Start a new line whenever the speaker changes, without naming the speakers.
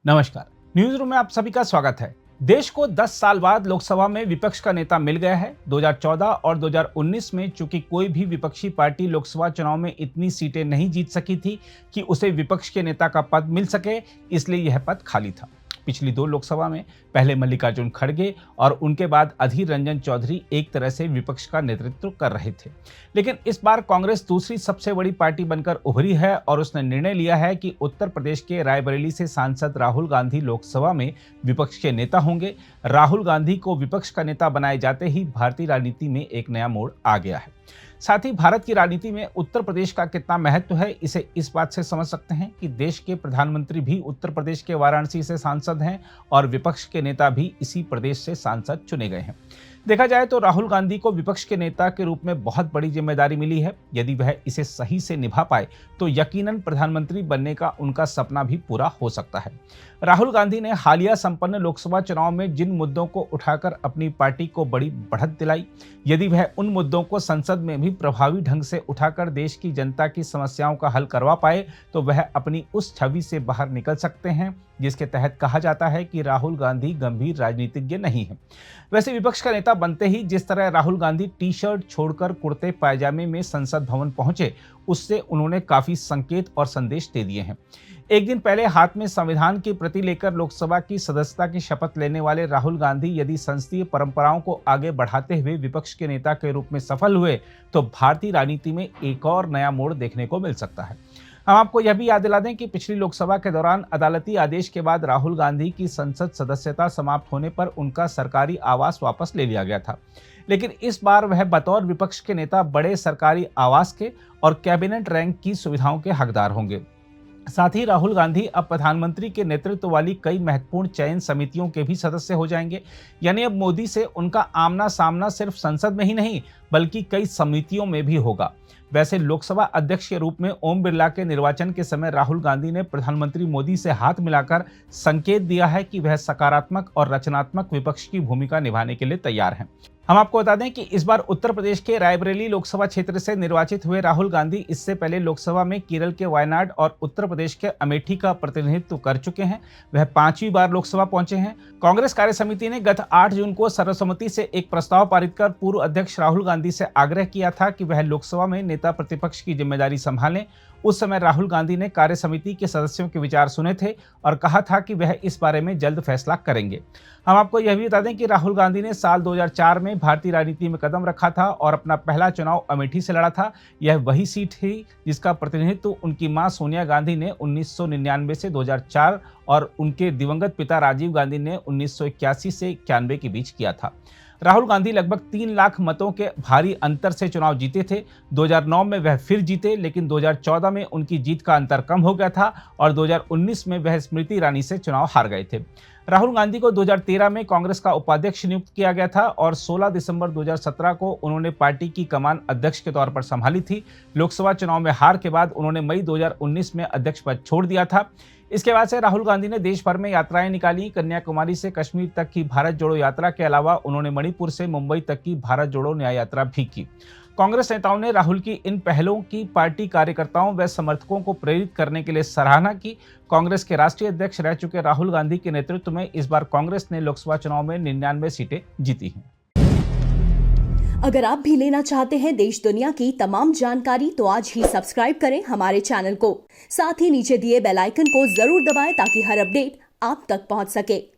नमस्कार। News room में आप सभी का स्वागत है। देश को 10 साल बाद लोकसभा में विपक्ष का नेता मिल गया है। 2014 और 2019 में चूंकि कोई भी विपक्षी पार्टी लोकसभा चुनाव में इतनी सीटें नहीं जीत सकी थी कि उसे विपक्ष के नेता का पद मिल सके, इसलिए यह पद खाली था। पिछली 2 लोकसभा में पहले मल्लिकार्जुन खड़गे और उनके बाद अधीर रंजन चौधरी एक तरह से विपक्ष का नेतृत्व कर रहे थे। लेकिन इस बार कांग्रेस दूसरी सबसे बड़ी पार्टी बनकर उभरी है और उसने निर्णय लिया है कि उत्तर प्रदेश के रायबरेली से सांसद राहुल गांधी लोकसभा में विपक्ष के नेता होंगे। राहुल गांधी को विपक्ष का नेता बनाए जाते ही भारतीय राजनीति में एक नया मोड़ आ गया है। साथ ही भारत की राजनीति में उत्तर प्रदेश का कितना महत्व है, इसे इस बात से समझ सकते हैं कि देश के प्रधानमंत्री भी उत्तर प्रदेश के वाराणसी से सांसद हैं और विपक्ष के नेता भी इसी प्रदेश से सांसद चुने गए हैं। देखा जाए तो राहुल गांधी को विपक्ष के नेता के रूप में बहुत बड़ी जिम्मेदारी मिली है। यदि वह इसे सही से निभा पाए तो यकीनन प्रधानमंत्री बनने का उनका सपना भी पूरा हो सकता है। राहुल गांधी ने हालिया संपन्न लोकसभा चुनाव में जिन मुद्दों को उठाकर अपनी पार्टी को बड़ी बढ़त दिलाई, यदि वह उन मुद्दों को संसद में भी प्रभावी ढंग से उठाकर देश की जनता की समस्याओं का हल करवा पाए तो वह अपनी उस छवि से बाहर निकल सकते हैं जिसके तहत कहा जाता है कि राहुल गांधी गंभीर राजनीतिज्ञ नहीं है। वैसे विपक्ष का नेता बनते ही जिस तरह राहुल गांधी टी शर्ट छोड़कर कुर्ते पायजामे में संसद भवन पहुंचे, उससे उन्होंने काफी संकेत और संदेश दे दिए हैं। एक दिन पहले हाथ में संविधान की प्रति लेकर लोकसभा की सदस्यता की शपथ लेने वाले राहुल गांधी यदि संसदीय परंपराओं को आगे बढ़ाते हुए विपक्ष के नेता के रूप में सफल हुए तो भारतीय राजनीति में एक और नया मोड़ देखने को मिल सकता है। हम आपको यह भी याद दिला दें कि पिछली लोकसभा के दौरान अदालती आदेश के बाद राहुल गांधी की संसद सदस्यता समाप्त होने पर उनका सरकारी आवास वापस ले लिया गया था। लेकिन इस बार वह बतौर विपक्ष के नेता बड़े सरकारी आवास के और कैबिनेट रैंक की सुविधाओं के हकदार होंगे। साथ ही राहुल गांधी अब प्रधानमंत्री के नेतृत्व वाली कई महत्वपूर्ण चयन समितियों के भी सदस्य हो जाएंगे। यानी अब मोदी से उनका आमना सामना सिर्फ संसद में ही नहीं बल्कि कई समितियों में भी होगा। वैसे लोकसभा अध्यक्ष के रूप में ओम बिरला के निर्वाचन के समय राहुल गांधी ने प्रधानमंत्री मोदी से हाथ मिलाकर संकेत दिया है कि वह सकारात्मक और रचनात्मक विपक्ष की भूमिका निभाने के लिए तैयार हैं। हम आपको बता दें कि इस बार उत्तर प्रदेश के रायबरेली लोकसभा क्षेत्र से निर्वाचित हुए राहुल गांधी इससे पहले लोकसभा में केरल के वायनाड और उत्तर प्रदेश के अमेठी का प्रतिनिधित्व कर चुके हैं। वह 5वीं बार लोकसभा पहुंचे हैं। कांग्रेस कार्य समिति ने गत 8 जून को सर्वसम्मति से एक प्रस्ताव पारित कर पूर्व अध्यक्ष राहुल गांधी से आग्रह किया था कि वह लोकसभा में नेता प्रतिपक्ष की जिम्मेदारी संभालें। उस समय राहुल गांधी ने कार्य समिति के सदस्यों के विचार सुने थे और कहा था कि वह इस बारे में जल्द फैसला करेंगे। हम आपको यह भी बता दें कि राहुल गांधी ने साल 2004 में भारतीय राजनीति में कदम रखा था और अपना पहला चुनाव अमेठी से लड़ा था। यह वही सीट थी जिसका प्रतिनिधित्व उनकी मां सोनिया गांधी ने 1999 से 2004 और उनके दिवंगत पिता राजीव गांधी ने 1981 से 91 के बीच किया था। राहुल गांधी लगभग 3 लाख मतों के भारी अंतर से चुनाव जीते थे। 2009 में वह फिर जीते, लेकिन 2014 में उनकी जीत का अंतर कम हो गया था और 2019 में वह स्मृति ईरानी से चुनाव हार गए थे। राहुल गांधी को 2013 में कांग्रेस का उपाध्यक्ष नियुक्त किया गया था और 16 दिसंबर 2017 को उन्होंने पार्टी की कमान अध्यक्ष के तौर पर संभाली थी। लोकसभा चुनाव में हार के बाद उन्होंने मई 2019 में अध्यक्ष पद छोड़ दिया था। इसके बाद से राहुल गांधी ने देश भर में यात्राएं निकाली। कन्याकुमारी से कश्मीर तक की भारत जोड़ो यात्रा के अलावा उन्होंने मणिपुर से मुंबई तक की भारत जोड़ो न्याय यात्रा भी की। कांग्रेस नेताओं ने राहुल की इन पहलों की पार्टी कार्यकर्ताओं व समर्थकों को प्रेरित करने के लिए सराहना की। कांग्रेस के राष्ट्रीय अध्यक्ष रह चुके राहुल गांधी के नेतृत्व में इस बार कांग्रेस ने लोकसभा चुनाव में 99 सीटें जीती हैं।
अगर आप भी लेना चाहते हैं देश दुनिया की तमाम जानकारी तो आज ही सब्सक्राइब करें हमारे चैनल को। साथ ही नीचे दिए बेल आइकन को जरूर दबाएं ताकि हर अपडेट आप तक पहुंच सके।